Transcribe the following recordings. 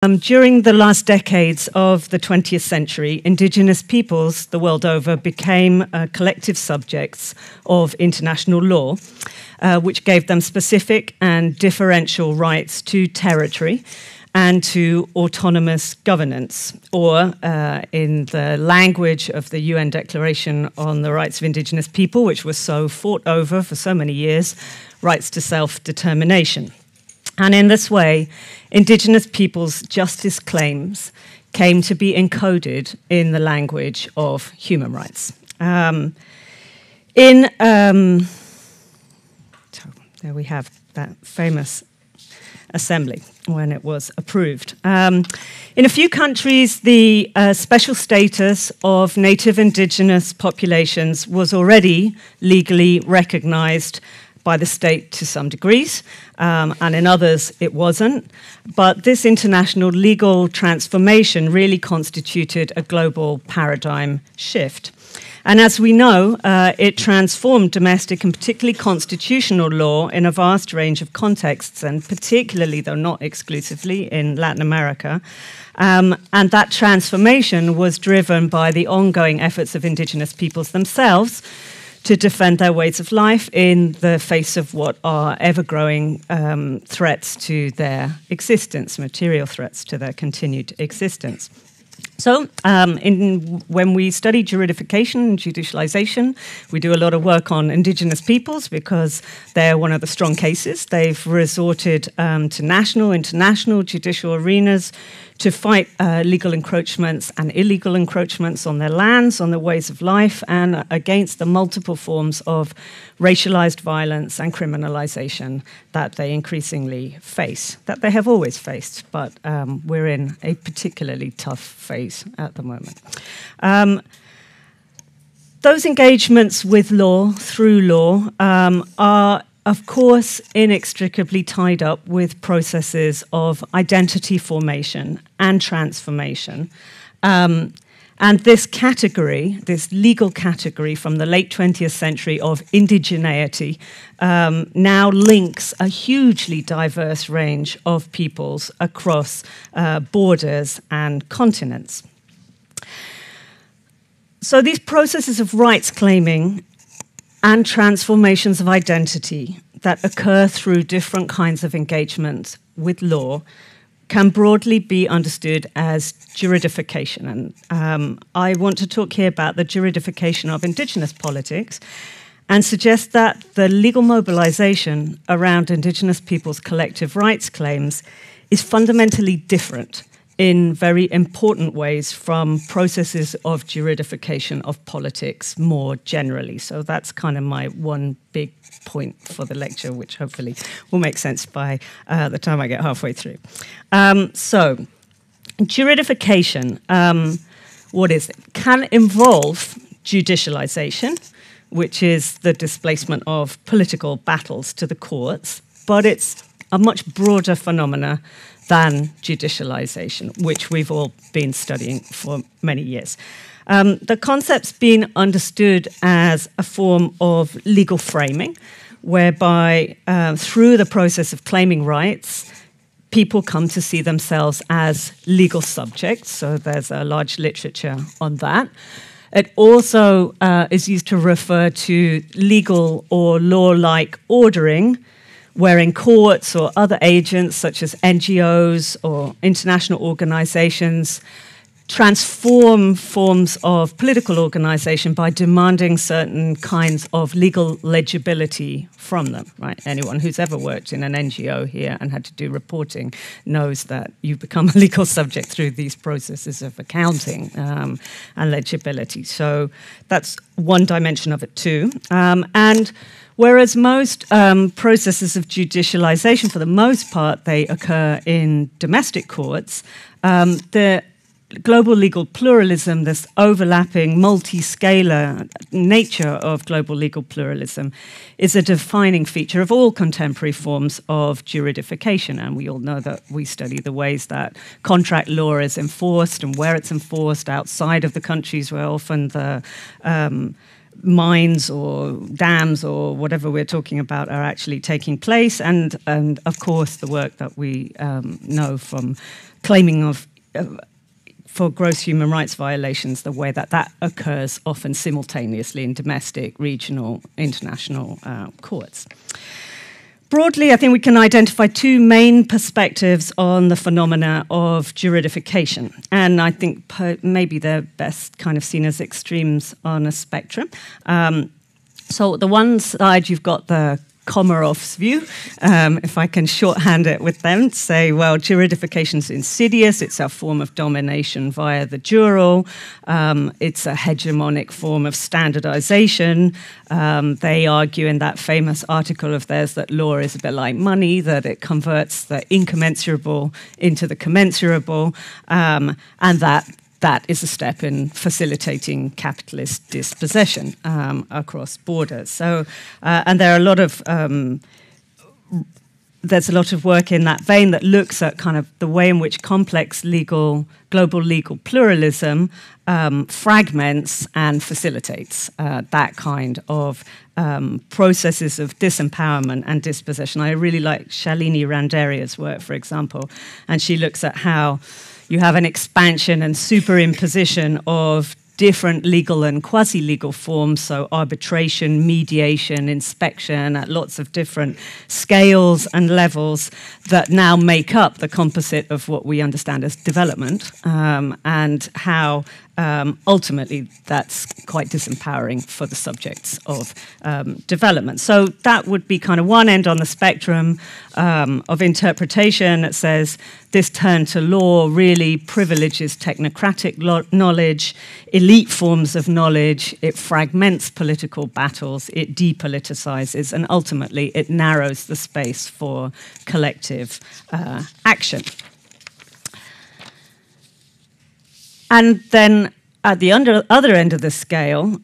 During the last decades of the 20th century, indigenous peoples the world over became collective subjects of international law, which gave them specific and differential rights to territory and to autonomous governance, or in the language of the UN Declaration on the Rights of Indigenous People, which was so fought over for so many years, rights to self-determination. And in this way, indigenous peoples' justice claims came to be encoded in the language of human rights. There we have that famous assembly when it was approved. In a few countries, the special status of native indigenous populations was already legally recognized by the state to some degrees, and in others it wasn't. But this international legal transformation really constituted a global paradigm shift. And as we know, it transformed domestic and particularly constitutional law in a vast range of contexts, and particularly, though not exclusively, in Latin America. And that transformation was driven by the ongoing efforts of indigenous peoples themselves to defend their ways of life in the face of what are ever-growing threats to their existence, material threats to their continued existence. So when we study juridification and judicialization, we do a lot of work on indigenous peoples because they're one of the strong cases. They've resorted to national, international judicial arenas to fight legal encroachments and illegal encroachments on their lands, on their ways of life, and against the multiple forms of racialized violence and criminalization that they increasingly face, that they have always faced, but we're in a particularly tough phase at the moment. Those engagements with law, through law, are of course, inextricably tied up with processes of identity formation and transformation. And this category, this legal category from the late 20th century of indigeneity, now links a hugely diverse range of peoples across borders and continents. So these processes of rights claiming and transformations of identity that occur through different kinds of engagement with law can broadly be understood as juridification. And I want to talk here about the juridification of indigenous politics and suggest that the legal mobilization around indigenous peoples' collective rights claims is fundamentally different in very important ways from processes of juridification of politics more generally. So that's kind of my one big point for the lecture, which hopefully will make sense by the time I get halfway through. So juridification, what is it? Can involve judicialization, which is the displacement of political battles to the courts, but it's a much broader phenomena than judicialization, which we've all been studying for many years. The concept's been understood as a form of legal framing, whereby through the process of claiming rights, people come to see themselves as legal subjects, so there's a large literature on that. It also is used to refer to legal or law-like ordering, wherein courts or other agents such as NGOs or international organizations transform forms of political organization by demanding certain kinds of legal legibility from them, right? Anyone who's ever worked in an NGO here and had to do reporting knows that you become a legal subject through these processes of accounting and legibility. So that's one dimension of it too. And whereas most processes of judicialization, for the most part, they occur in domestic courts, the global legal pluralism, this overlapping, multi-scalar nature of global legal pluralism, is a defining feature of all contemporary forms of juridification. And we all know that we study the ways that contract law is enforced and where it's enforced outside of the countries where often the mines or dams or whatever we're talking about are actually taking place, and of course the work that we know from claiming of for gross human rights violations, the way that that occurs often simultaneously in domestic, regional, international courts. Broadly, I think we can identify two main perspectives on the phenomena of juridification. And I think maybe they're best kind of seen as extremes on a spectrum. So the one side, you've got the Komarov's view, if I can shorthand it with them, to say, well, juridification is insidious, it's a form of domination via the jural, it's a hegemonic form of standardization. They argue in that famous article of theirs that law is a bit like money, that it converts the incommensurable into the commensurable, and that is a step in facilitating capitalist dispossession across borders. So, and there are a lot of there's a lot of work in that vein that looks at kind of the way in which complex global legal pluralism fragments and facilitates that kind of processes of disempowerment and dispossession. I really like Shalini Randeria's work, for example, and she looks at how you have an expansion and superimposition of different legal and quasi-legal forms, so arbitration, mediation, inspection, at lots of different scales and levels that now make up the composite of what we understand as development, and how ultimately that's quite disempowering for the subjects of development. So that would be kind of one end on the spectrum of interpretation that says this turn to law really privileges technocratic knowledge, elite forms of knowledge, it fragments political battles, it depoliticizes, and ultimately it narrows the space for collective action. And then at the other end of the scale,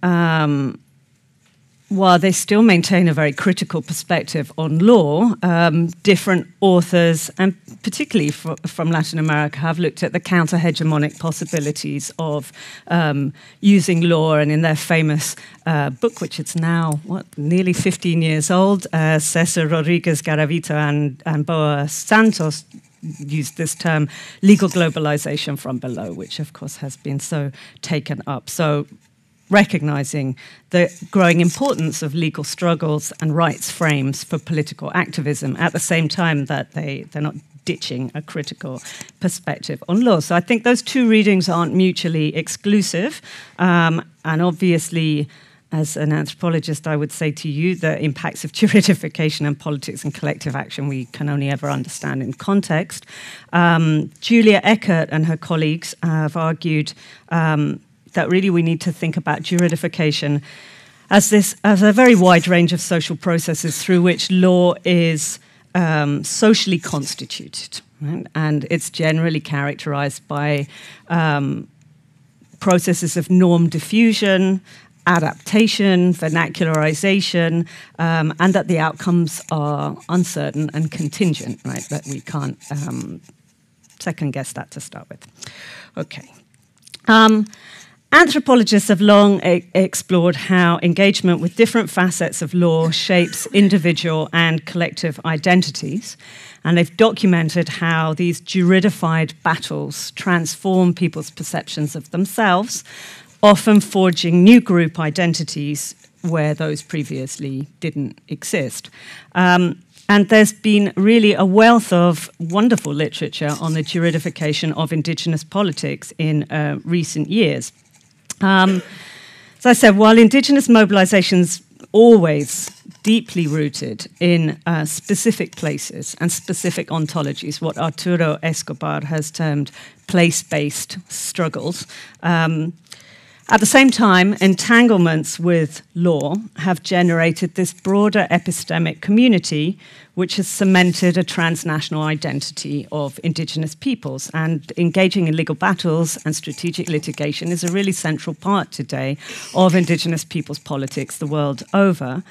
while they still maintain a very critical perspective on law, different authors, and particularly from Latin America, have looked at the counter-hegemonic possibilities of using law. And in their famous book, which is now, nearly 15 years old, Cesar Rodriguez Garavito and Boa Santos used this term, legal globalization from below, which of course has been so taken up. So recognizing the growing importance of legal struggles and rights frames for political activism at the same time that they're not ditching a critical perspective on law. So I think those two readings aren't mutually exclusive. And obviously, as an anthropologist, I would say to you the impacts of juridification and politics and collective action we can only ever understand in context. Julia Eckert and her colleagues have argued that really we need to think about juridification as a very wide range of social processes through which law is socially constituted. Right? And it's generally characterized by processes of norm diffusion, adaptation, vernacularization, and that the outcomes are uncertain and contingent, right? That we can't second guess that to start with. Okay. Anthropologists have long explored how engagement with different facets of law shapes individual and collective identities, and they've documented how these juridified battles transform people's perceptions of themselves, often forging new group identities where those previously didn't exist. And there's been really a wealth of wonderful literature on the juridification of indigenous politics in recent years. As I said, while indigenous mobilization's always deeply rooted in specific places and specific ontologies, what Arturo Escobar has termed place-based struggles, at the same time, entanglements with law have generated this broader epistemic community which has cemented a transnational identity of indigenous peoples. And engaging in legal battles and strategic litigation is a really central part today of indigenous peoples' politics the world over.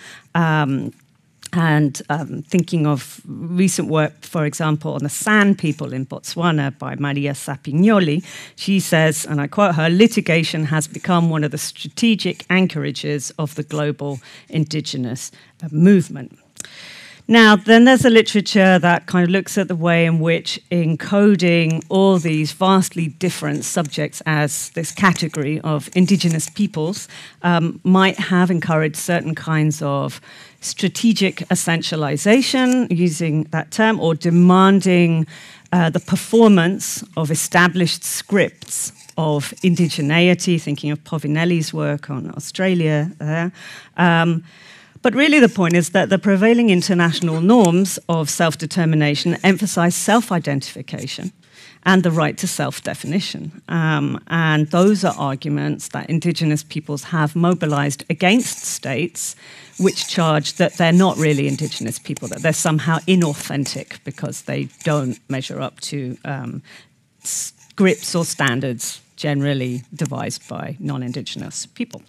And thinking of recent work, for example, on the San people in Botswana by Maria Sapignoli, she says, and I quote her, "Litigation has become one of the strategic anchorages of the global indigenous movement." Now, then there's a literature that kind of looks at the way in which encoding all these vastly different subjects as this category of indigenous peoples might have encouraged certain kinds of strategic essentialization, using that term, or demanding the performance of established scripts of indigeneity, thinking of Povinelli's work on Australia there. But really the point is that the prevailing international norms of self-determination emphasize self-identification and the right to self-definition. And those are arguments that indigenous peoples have mobilized against states which charge that they're not really indigenous people, that they're somehow inauthentic because they don't measure up to scripts or standards generally devised by non-indigenous people.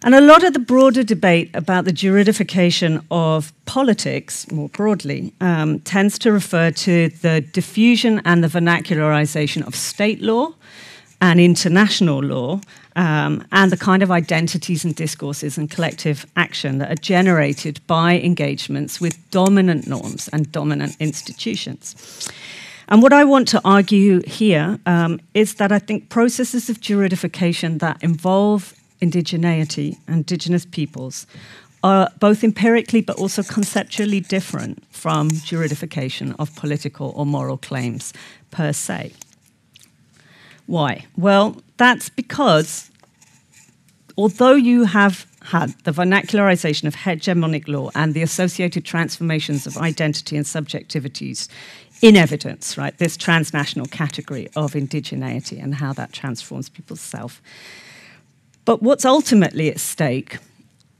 And a lot of the broader debate about the juridification of politics, more broadly, tends to refer to the diffusion and the vernacularization of state law and international law, and the kind of identities and discourses and collective action that are generated by engagements with dominant norms and dominant institutions. And what I want to argue here is that I think processes of juridification that involve indigeneity, indigenous peoples, are both empirically but also conceptually different from juridification of political or moral claims per se. Why? Well, that's because although you have had the vernacularization of hegemonic law and the associated transformations of identity and subjectivities in evidence, right, this transnational category of indigeneity and how that transforms people's self. But what's ultimately at stake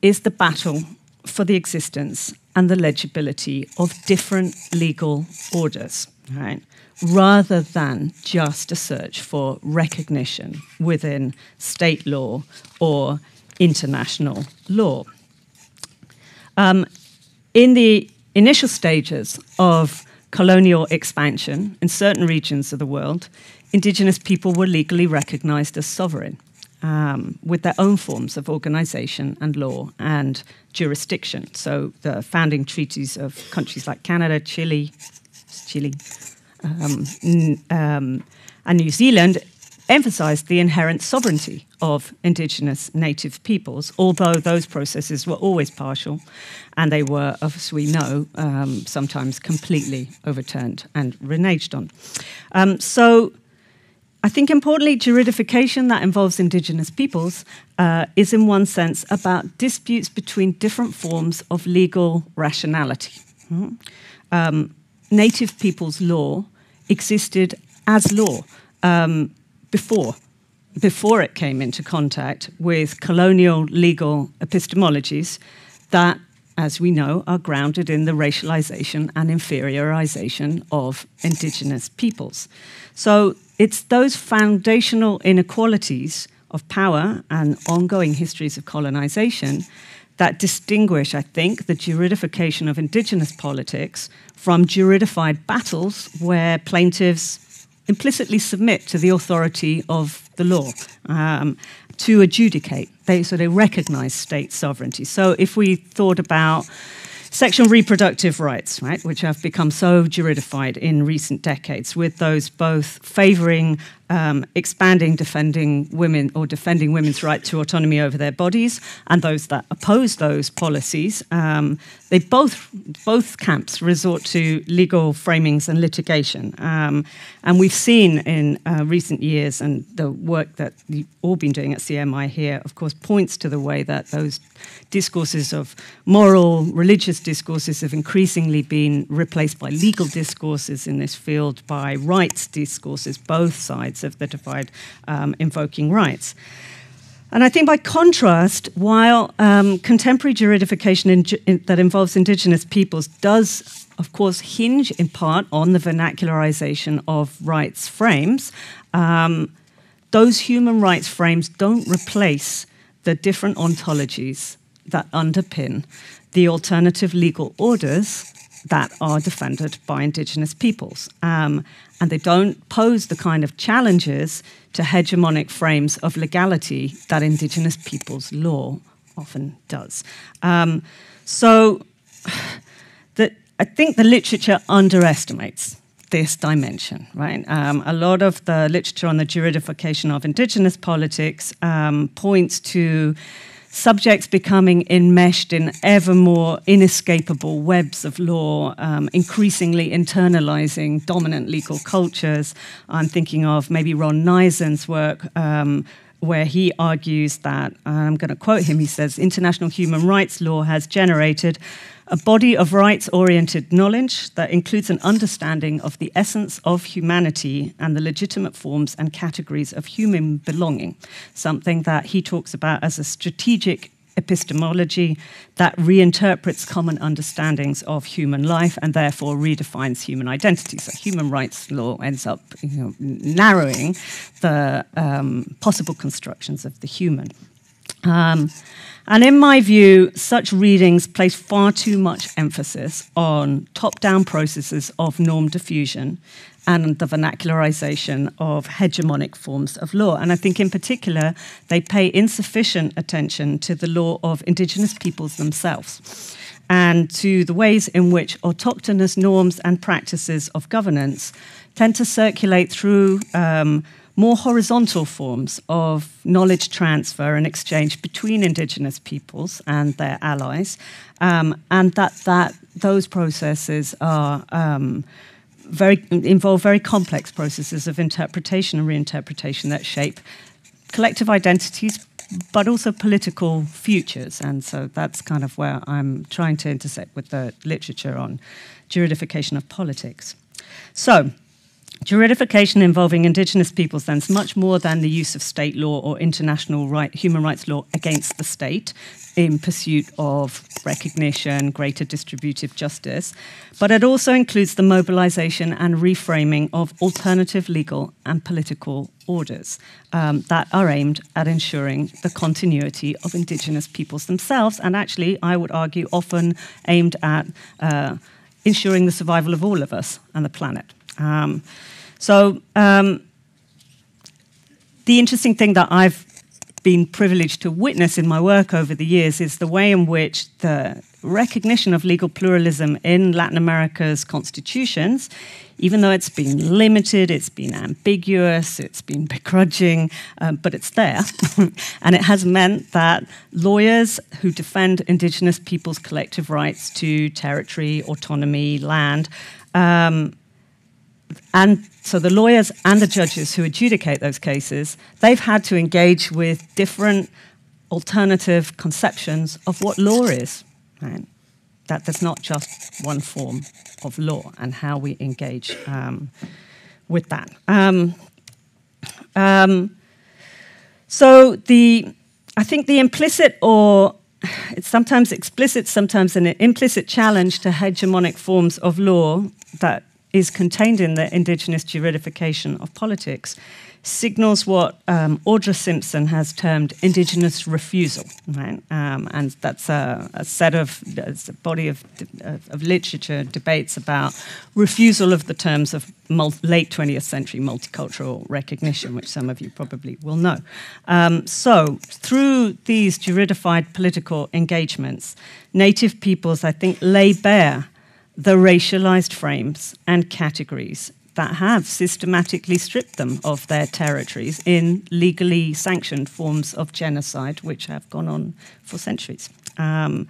is the battle for the existence and the legibility of different legal orders, right? Rather than just a search for recognition within state law or international law. In the initial stages of colonial expansion in certain regions of the world, indigenous people were legally recognized as sovereign, with their own forms of organization and law and jurisdiction. So the founding treaties of countries like Canada, Chile, and New Zealand emphasized the inherent sovereignty of indigenous native peoples, although those processes were always partial, and they were, as we know, sometimes completely overturned and reneged on. So I think importantly, juridification that involves indigenous peoples is in one sense about disputes between different forms of legal rationality. Native peoples' law existed as law before it came into contact with colonial legal epistemologies that, as we know, are grounded in the racialization and inferiorization of indigenous peoples. So it's those foundational inequalities of power and ongoing histories of colonization that distinguish, I think, the juridification of indigenous politics from juridified battles where plaintiffs implicitly submit to the authority of the law to adjudicate. So they recognize state sovereignty. So if we thought about sexual reproductive rights, right, which have become so juridified in recent decades, with those both favoring expanding, defending women or defending women's right to autonomy over their bodies, and those that oppose those policies, they both camps resort to legal framings and litigation. And we've seen in recent years, and the work that you've all been doing at CMI here, of course, points to the way that those discourses of moral, religious discourses have increasingly been replaced by legal discourses in this field, by rights discourses, both sides of the divide invoking rights. And I think by contrast, while contemporary juridification that involves indigenous peoples does, of course, hinge in part on the vernacularization of rights frames, those human rights frames don't replace the different ontologies that underpin the alternative legal orders that are defended by Indigenous peoples. And they don't pose the kind of challenges to hegemonic frames of legality that Indigenous peoples' law often does. I think the literature underestimates this dimension, right? A lot of the literature on the juridification of Indigenous politics points to subjects becoming enmeshed in ever more inescapable webs of law, increasingly internalizing dominant legal cultures. I'm thinking of maybe Ron Neisen's work, where he argues that, I'm going to quote him, he says, international human rights law has generated a body of rights-oriented knowledge that includes an understanding of the essence of humanity and the legitimate forms and categories of human belonging, something that he talks about as a strategic epistemology that reinterprets common understandings of human life and therefore redefines human identity. So human rights law ends up narrowing the possible constructions of the human. And in my view, such readings place far too much emphasis on top-down processes of norm diffusion and the vernacularization of hegemonic forms of law. And I think in particular, they pay insufficient attention to the law of Indigenous peoples themselves and to the ways in which autochthonous norms and practices of governance tend to circulate through more horizontal forms of knowledge transfer and exchange between Indigenous peoples and their allies, and that those processes are involve very complex processes of interpretation and reinterpretation that shape collective identities, but also political futures. And so that's kind of where I'm trying to intersect with the literature on juridification of politics. So, juridification involving Indigenous peoples then is much more than the use of state law or international human rights law against the state in pursuit of recognition, greater distributive justice, but it also includes the mobilization and reframing of alternative legal and political orders that are aimed at ensuring the continuity of Indigenous peoples themselves, and actually, I would argue, often aimed at ensuring the survival of all of us and the planet. The interesting thing that I've been privileged to witness in my work over the years is the way in which the recognition of legal pluralism in Latin America's constitutions, even though it's been limited, it's been ambiguous, it's been begrudging, but it's there. And it has meant that lawyers who defend Indigenous peoples' collective rights to territory, autonomy, land, and so the lawyers and the judges who adjudicate those cases, they've had to engage with different alternative conceptions of what law is, right? That there's not just one form of law and how we engage with that. I think the implicit, or it's sometimes explicit, sometimes an implicit challenge to hegemonic forms of law that is contained in the Indigenous juridification of politics signals what Audra Simpson has termed Indigenous Refusal, right? And that's a body of literature debates about refusal of the terms of late 20th century multicultural recognition, which some of you probably will know. So through these juridified political engagements, Native peoples, I think, lay bare the racialized frames and categories that have systematically stripped them of their territories in legally sanctioned forms of genocide, which have gone on for centuries. And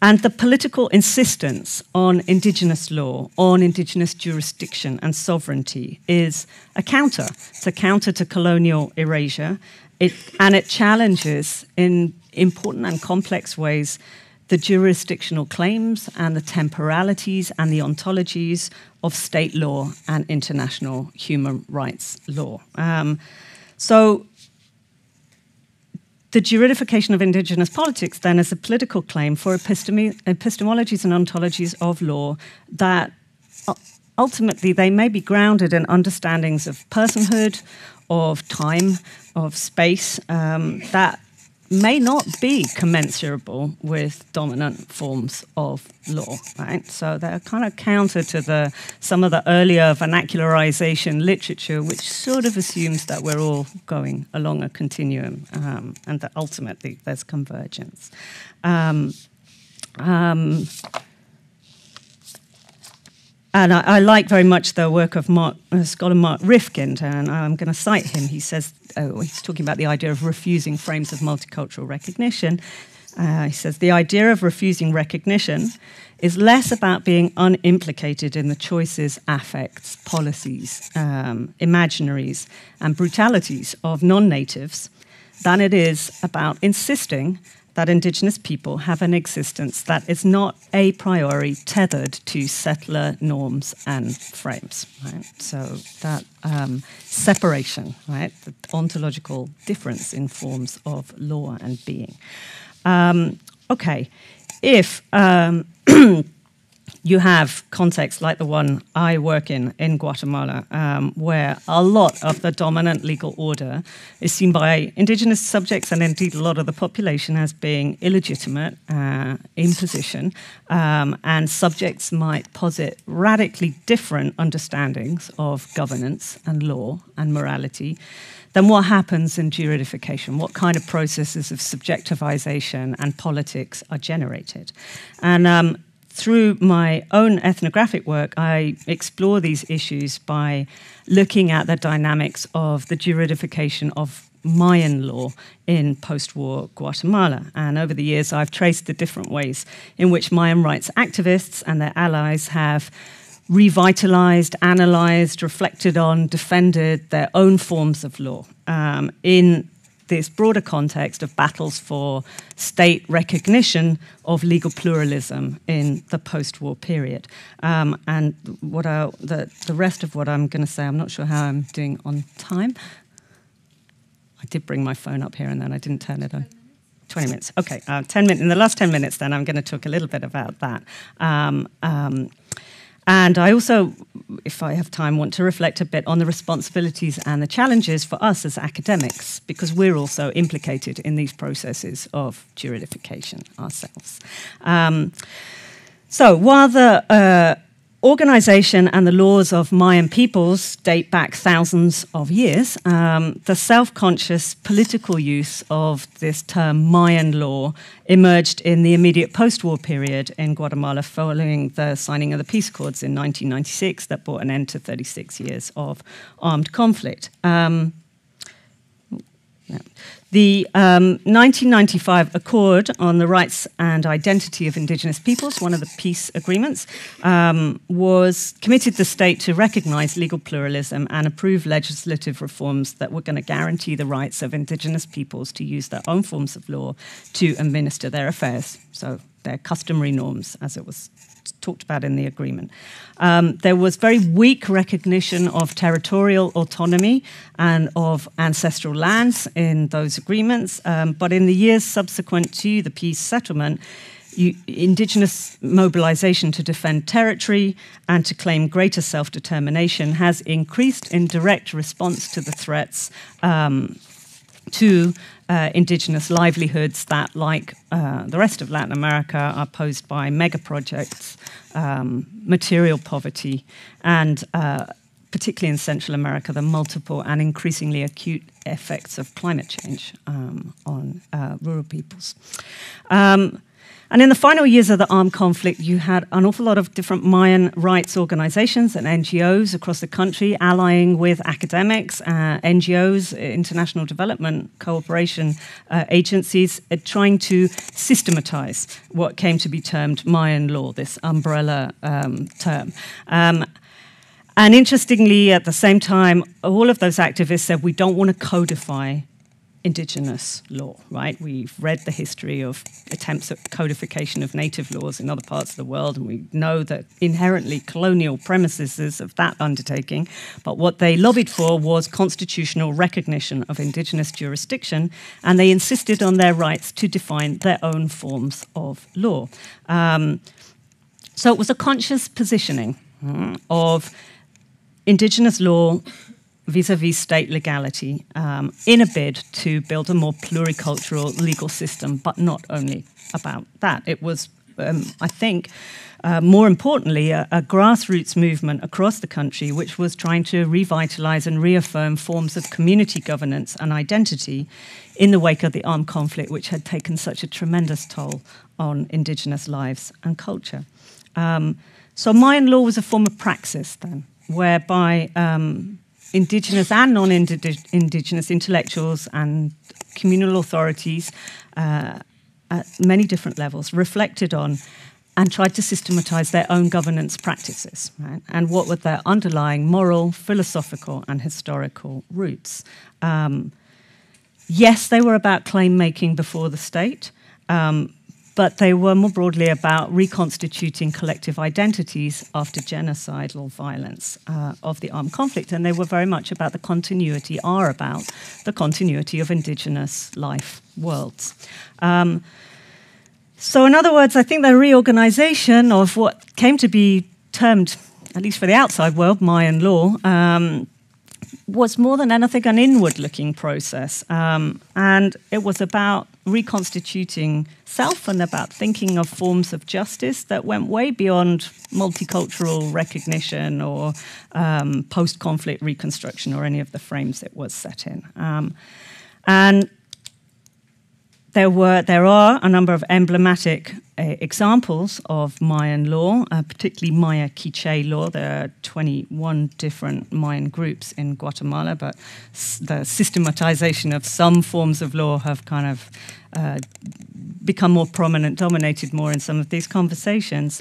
the political insistence on Indigenous law, on Indigenous jurisdiction and sovereignty is a counter. It's a counter to colonial erasure, and it challenges in important and complex ways the jurisdictional claims and the temporalities and the ontologies of state law and international human rights law. So the juridification of Indigenous politics then is a political claim for epistemologies and ontologies of law that ultimately they may be grounded in understandings of personhood, of time, of space, that may not be commensurable with dominant forms of law, right? So they're kind of counter to some of the earlier vernacularization literature, which sort of assumes that we're all going along a continuum and that ultimately there's convergence. And I like very much the work of scholar Mark Rifkind, and I'm going to cite him. He says, he's talking about the idea of refusing frames of multicultural recognition. He says, the idea of refusing recognition is less about being unimplicated in the choices, affects, policies, imaginaries, and brutalities of non-natives than it is about insisting that Indigenous people have an existence that is not a priori tethered to settler norms and frames, right? So that separation, right, the ontological difference in forms of law and being. Okay, if you have contexts like the one I work in Guatemala, where a lot of the dominant legal order is seen by Indigenous subjects and indeed a lot of the population as being illegitimate imposition, and subjects might posit radically different understandings of governance and law and morality, then what happens in juridification? What kind of processes of subjectivization and politics are generated? And through my own ethnographic work, I explore these issues by looking at the dynamics of the juridification of Mayan law in post-war Guatemala. And over the years, I've traced the different ways in which Mayan rights activists and their allies have revitalized, analyzed, reflected on, defended their own forms of law in this broader context of battles for state recognition of legal pluralism in the post-war period. And the rest of what I'm going to say, I'm not sure how I'm doing on time. I did bring my phone up here and then I didn't turn it on. 20 minutes. Okay, 10 minutes. In the last 10 minutes, then I'm going to talk a little bit about that. And I also, if I have time, want to reflect a bit on the responsibilities and the challenges for us as academics, because we're also implicated in these processes of juridification ourselves. So while the organization and the laws of Mayan peoples date back thousands of years, the self-conscious political use of this term Mayan law emerged in the immediate post-war period in Guatemala following the signing of the peace accords in 1996 that brought an end to 36 years of armed conflict. The 1995 Accord on the Rights and Identity of Indigenous Peoples, one of the peace agreements, was committed the state to recognize legal pluralism and approve legislative reforms that were going to guarantee the rights of Indigenous peoples to use their own forms of law to administer their affairs, so their customary norms, as it was talked about in the agreement. There was very weak recognition of territorial autonomy and of ancestral lands in those agreements, but in the years subsequent to the peace settlement, Indigenous mobilization to defend territory and to claim greater self-determination has increased in direct response to the threats to Indigenous livelihoods that, like the rest of Latin America, are posed by mega projects, material poverty, and particularly in Central America, the multiple and increasingly acute effects of climate change on rural peoples. And in the final years of the armed conflict, you had an awful lot of different Mayan rights organizations and NGOs across the country allying with academics, NGOs, international development cooperation agencies, trying to systematize what came to be termed Mayan law, this umbrella term. And interestingly, at the same time, all of those activists said, we don't want to codify Indigenous law, right? We've read the history of attempts at codification of native laws in other parts of the world, and we know the inherently colonial premises of that undertaking. But what they lobbied for was constitutional recognition of Indigenous jurisdiction, and they insisted on their rights to define their own forms of law. So it was a conscious positioning of Indigenous law vis-à-vis state legality in a bid to build a more pluricultural legal system, but not only about that. It was, I think, more importantly, a grassroots movement across the country which was trying to revitalize and reaffirm forms of community governance and identity in the wake of the armed conflict, which had taken such a tremendous toll on Indigenous lives and culture. So Mayan law was a form of praxis then, whereby Indigenous and non-Indigenous intellectuals and communal authorities at many different levels reflected on and tried to systematize their own governance practices, right? And what were their underlying moral, philosophical, and historical roots. Yes, they were about claim-making before the state, but they were more broadly about reconstituting collective identities after genocidal violence of the armed conflict, and they were very much about the continuity of Indigenous life worlds. So in other words, I think the reorganization of what came to be termed, at least for the outside world, Mayan law, was more than anything an inward-looking process. And it was about reconstituting self and about thinking of forms of justice that went way beyond multicultural recognition or post-conflict reconstruction or any of the frames it was set in. And there are a number of emblematic examples of Mayan law, particularly Maya Quiché law. There are 21 different Mayan groups in Guatemala, but the systematization of some forms of law have kind of become more prominent, dominated more in some of these conversations.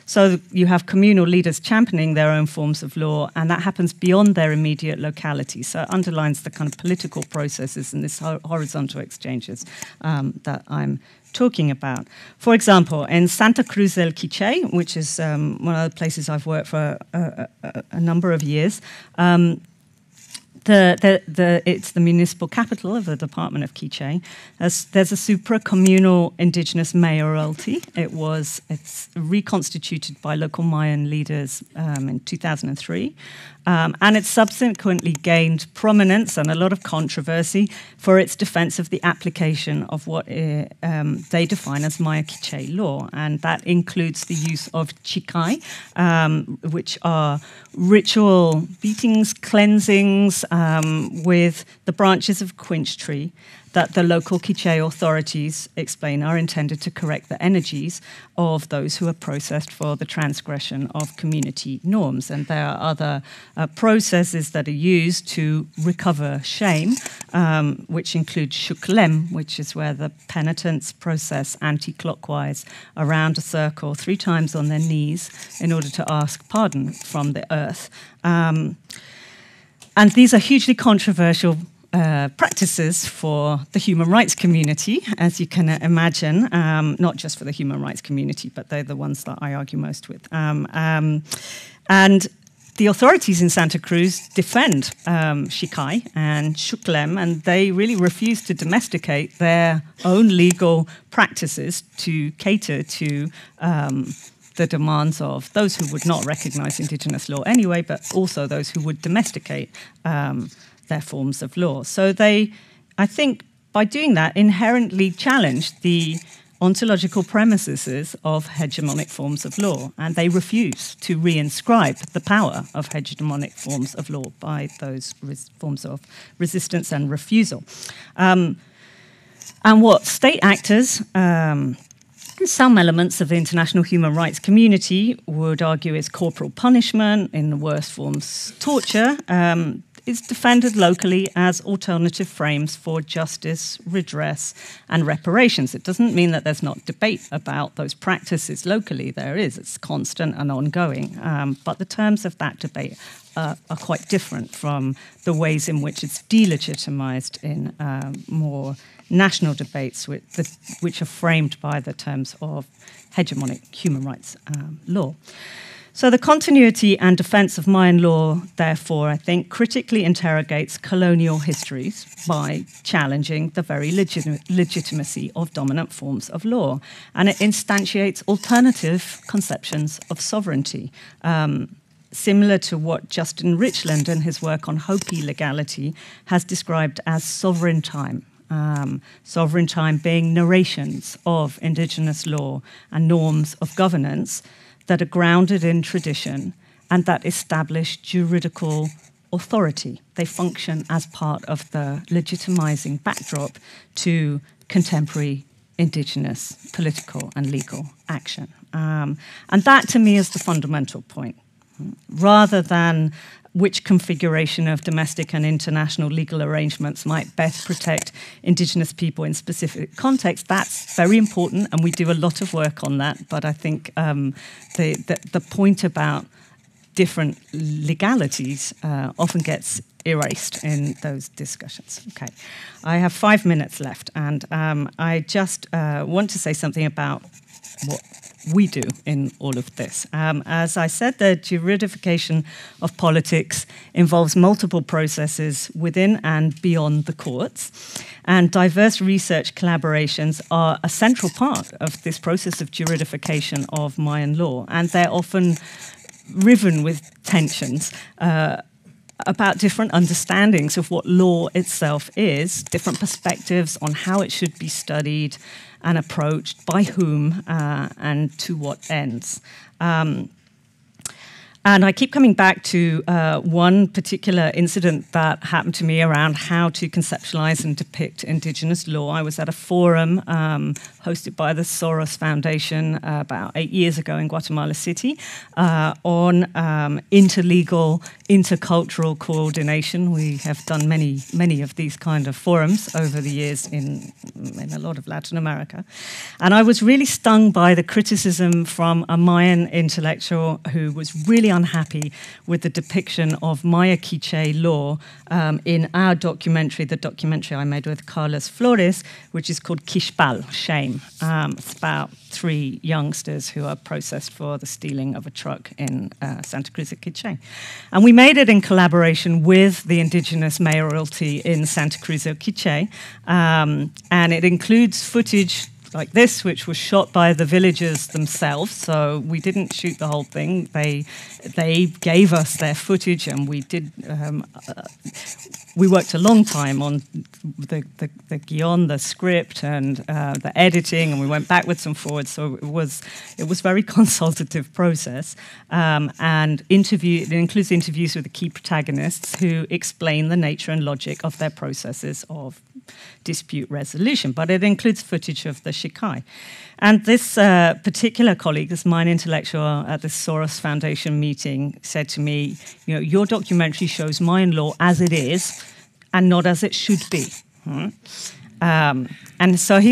So you have communal leaders championing their own forms of law, and that happens beyond their immediate locality. So it underlines the kind of political processes and this horizontal exchanges that I'm talking about. For example, in Santa Cruz del Quiché, which is one of the places I've worked for a number of years, it's the municipal capital of the Department of Quiché. There's a supra-communal Indigenous mayoralty. It's reconstituted by local Mayan leaders in 2003. And it subsequently gained prominence and a lot of controversy for its defense of the application of what they define as Maya Quiché law. And that includes the use of chikai, which are ritual beatings, cleansings with the branches of quinch tree that the local Quiché authorities explain are intended to correct the energies of those who are processed for the transgression of community norms. And there are other processes that are used to recover shame, which include shuklem, which is where the penitents process anti-clockwise around a circle 3 times on their knees in order to ask pardon from the earth. And these are hugely controversial practices for the human rights community, as you can imagine, not just for the human rights community, but they're the ones that I argue most with. And the authorities in Santa Cruz defend Shikai and Shuklem, and they really refuse to domesticate their own legal practices to cater to the demands of those who would not recognize Indigenous law anyway, but also those who would domesticate their forms of law. So they, I think, by doing that, inherently challenge the ontological premises of hegemonic forms of law, and they refuse to reinscribe the power of hegemonic forms of law by those forms of resistance and refusal. And what state actors, some elements of the international human rights community would argue is corporal punishment, in the worst forms torture, is defended locally as alternative frames for justice, redress, and reparations. It doesn't mean that there's not debate about those practices locally. There is. It's constant and ongoing. But the terms of that debate are quite different from the ways in which it's delegitimized in more national debates which are framed by the terms of hegemonic human rights law. So the continuity and defense of Mayan law, therefore, I think, critically interrogates colonial histories by challenging the very legitimacy of dominant forms of law. And it instantiates alternative conceptions of sovereignty. similar to what Justin Richland in his work on Hopi legality has described as sovereign time. Sovereign time being narrations of indigenous law and norms of governance that are grounded in tradition and that establish juridical authority. They function as part of the legitimizing backdrop to contemporary indigenous political and legal action. And that, to me, is the fundamental point. Rather than which configuration of domestic and international legal arrangements might best protect indigenous people in specific contexts, that's very important, and we do a lot of work on that. But I think the point about different legalities often gets erased in those discussions. Okay, I have 5 minutes left, and I just want to say something about what we do in all of this. As I said, the juridification of politics involves multiple processes within and beyond the courts, and diverse research collaborations are a central part of this process of juridification of Mayan law, and they're often riven with tensions about different understandings of what law itself is, different perspectives on how it should be studied and approached, by whom, and to what ends. And I keep coming back to one particular incident that happened to me around how to conceptualize and depict indigenous law. I was at a forum hosted by the Soros Foundation about 8 years ago in Guatemala City on interlegal, intercultural coordination. We have done many of these kind of forums over the years in a lot of Latin America. And I was really stung by the criticism from a Mayan intellectual who was really unhappy with the depiction of Maya Quiche law in our documentary, the documentary I made with Carlos Flores, which is called Quixpal, Shame. It's about 3 youngsters who are processed for the stealing of a truck in Santa Cruz de Quiche. And we made it in collaboration with the indigenous mayoralty in Santa Cruz de Quiche, and it includes footage like this, which was shot by the villagers themselves. So we didn't shoot the whole thing. They gave us their footage, and we did. We worked a long time on the guion, the script, and the editing, and we went backwards and forwards. So it was very consultative process, and it includes interviews with the key protagonists who explain the nature and logic of their processes of dispute resolution. But it includes footage of the Shikai. And this particular colleague, this Mayan intellectual at the Soros Foundation meeting, said to me, your documentary shows Mayan law as it is and not as it should be. And so he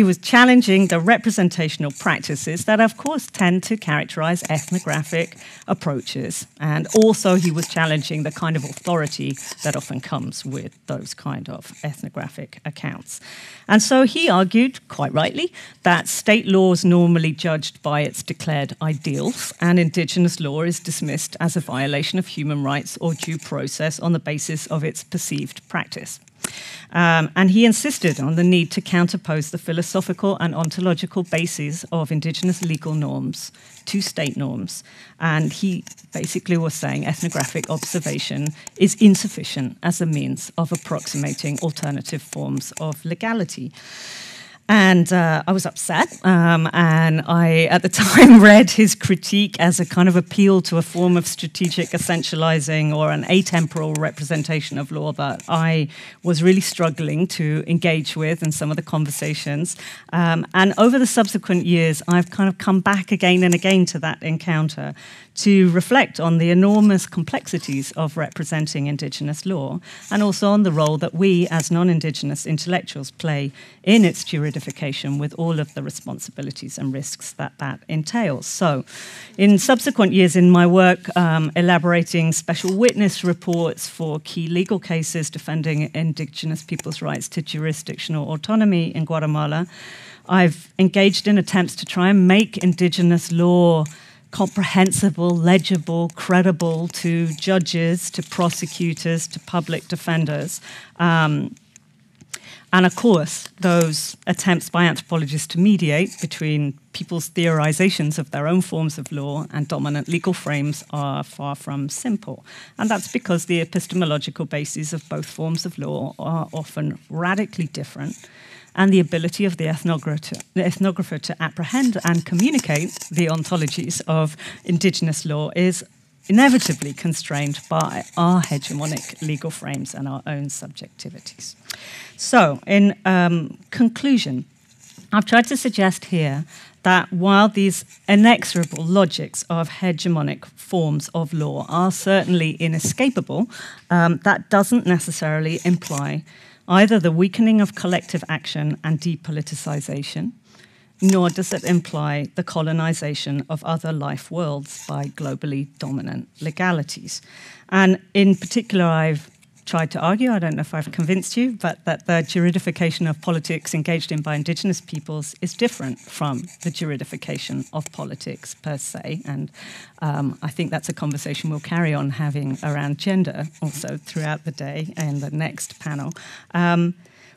was challenging the representational practices that, of course, tend to characterize ethnographic approaches. And also he was challenging the kind of authority that often comes with those kind of ethnographic accounts. And so he argued, quite rightly, that state law is normally judged by its declared ideals, and indigenous law is dismissed as a violation of human rights or due process on the basis of its perceived practice. And he insisted on the need to counterpose the philosophical and ontological bases of indigenous legal norms to state norms. And he basically was saying ethnographic observation is insufficient as a means of approximating alternative forms of legality. And I was upset, and I, at the time, read his critique as a kind of appeal to a form of strategic essentializing or an atemporal representation of law that I was really struggling to engage with in some of the conversations. And over the subsequent years, I've kind of come back again and again to that encounter to reflect on the enormous complexities of representing indigenous law, and also on the role that we as non-indigenous intellectuals play in its juridification, with all of the responsibilities and risks that that entails. So in subsequent years in my work elaborating special witness reports for key legal cases defending indigenous people's rights to jurisdictional autonomy in Guatemala, I've engaged in attempts to try and make indigenous law comprehensible, legible, credible to judges, to prosecutors, to public defenders. And of course, those attempts by anthropologists to mediate between people's theorizations of their own forms of law and dominant legal frames are far from simple. And that's because the epistemological bases of both forms of law are often radically different, and the ability of the ethnographer to apprehend and communicate the ontologies of Indigenous law is inevitably constrained by our hegemonic legal frames and our own subjectivities. So, in conclusion, I've tried to suggest here that while these inexorable logics of hegemonic forms of law are certainly inescapable, that doesn't necessarily imply either the weakening of collective action and depoliticization, nor does it imply the colonization of other life worlds by globally dominant legalities. And in particular, I've tried to argue, I don't know if I've convinced you, but that the juridification of politics engaged in by Indigenous peoples is different from the juridification of politics per se. And I think that's a conversation we'll carry on having around gender also throughout the day in the next panel.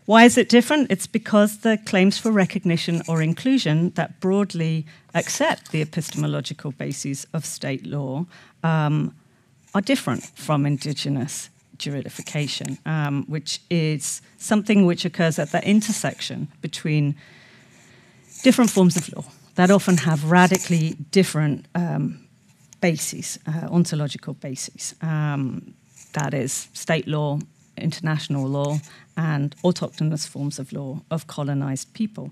Why is it different? It's because the claims for recognition or inclusion that broadly accept the epistemological bases of state law are different from Indigenous juridification, which is something which occurs at the intersection between different forms of law that often have radically different bases, ontological bases. That is state law, international law, and autochthonous forms of law of colonized people.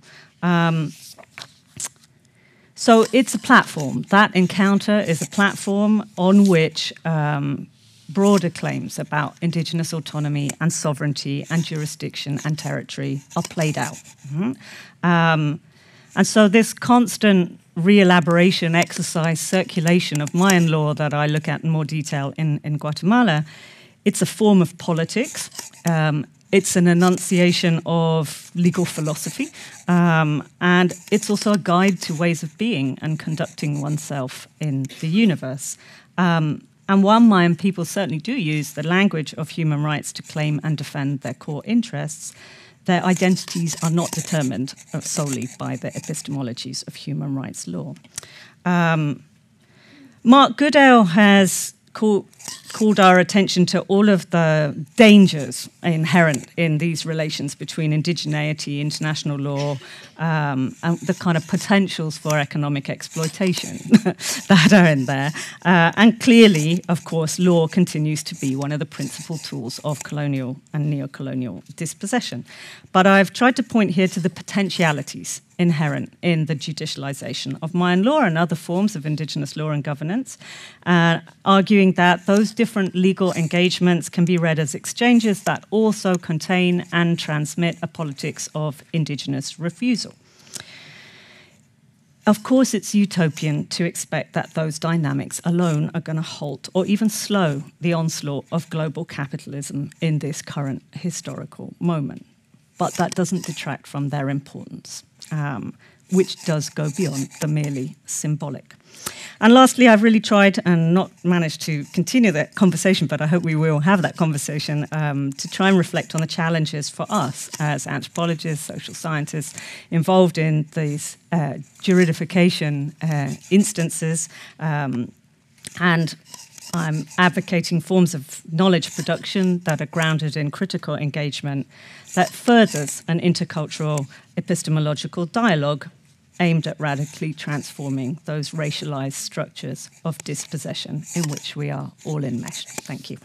So it's a platform. That encounter is a platform on which broader claims about Indigenous autonomy and sovereignty and jurisdiction and territory are played out. And so this constant re-elaboration, exercise, circulation of Mayan law that I look at in more detail in Guatemala, it's a form of politics. It's an enunciation of legal philosophy, and it's also a guide to ways of being and conducting oneself in the universe. And while Mayan people certainly do use the language of human rights to claim and defend their core interests, their identities are not determined solely by the epistemologies of human rights law. Mark Goodale has called our attention to all of the dangers inherent in these relations between indigeneity, international law, and the kind of potentials for economic exploitation that are in there. And clearly, of course, law continues to be one of the principal tools of colonial and neo-colonial dispossession. But I've tried to point here to the potentialities inherent in the judicialization of Mayan law and other forms of Indigenous law and governance, arguing that those different legal engagements can be read as exchanges that also contain and transmit a politics of Indigenous refusal. Of course, it's utopian to expect that those dynamics alone are going to halt or even slow the onslaught of global capitalism in this current historical moment. But that doesn't detract from their importance, which does go beyond the merely symbolic. And lastly, I've really tried and not managed to continue that conversation, but I hope we will have that conversation to try and reflect on the challenges for us as anthropologists, social scientists involved in these juridification instances. And I'm advocating forms of knowledge production that are grounded in critical engagement that furthers an intercultural epistemological dialogue aimed at radically transforming those racialized structures of dispossession in which we are all enmeshed. Thank you.